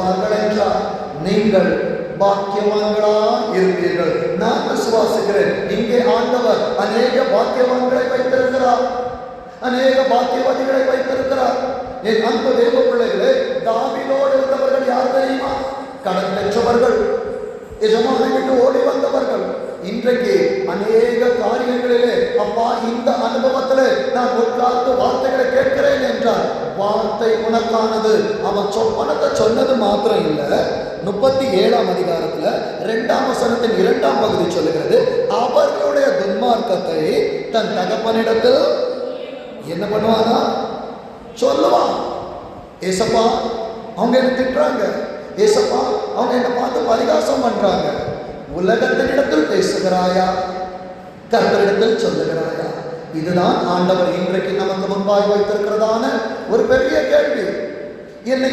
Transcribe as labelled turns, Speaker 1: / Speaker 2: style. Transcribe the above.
Speaker 1: சொன்னார்கள் என்றால் நீங்கள் பாக்கியவான்களா இருப்பீர்கள். நான் விசுவாசிக்கிறேன், இங்கே ஆண்டவர் அநேக பாக்கியவான்களை வைத்திருக்கிறார், அநேக பாக்கியவாதிகளை வைத்திருக்கிறார். என் அன்பு தேவ பிள்ளைகளே, தாவீதோடு இருந்தவர்கள் யார் தெரியுமா? கடன் பெற்றவர்கள், எஜமானை விட்டு ஓடி வந்தவர்கள். இன்றைக்கு அநேக காரியங்களிலே அப்பா இந்த அனுபவத்திலே நான் உட்கார்ந்து வார்த்தைகளை கேட்கிறேன் என்றால் வார்த்தை உனக்கானது. அவன் பணத்தை சொன்னது மாத்திரம் இல்லை, 37ஆம் அதிகாரத்துல 2ஆம் வசனத்தின் 2ஆம் பகுதி சொல்லுகிறது, அவர்களுடைய துன்மார்க்கத்தை தன் தகப்பனிடத்தில் என்ன பண்ணுவானா சொல்லுவான். ஏசப்பா அவங்க என்ன திட்டுறாங்க, ஏசப்பா அவங்க என்ன பார்த்து பரிகாசம் பண்றாங்க. உலகத்தினிடத்தில் பேசுகிறாயா, கர்த்தரிடத்தில் சொல்லுகிறாயா? இதுதான் ஆண்டவர் இன்றைக்கு நமக்கு முன்பாக வைத்திருக்கிறதான ஒரு பெரிய கேள்வி. என்னை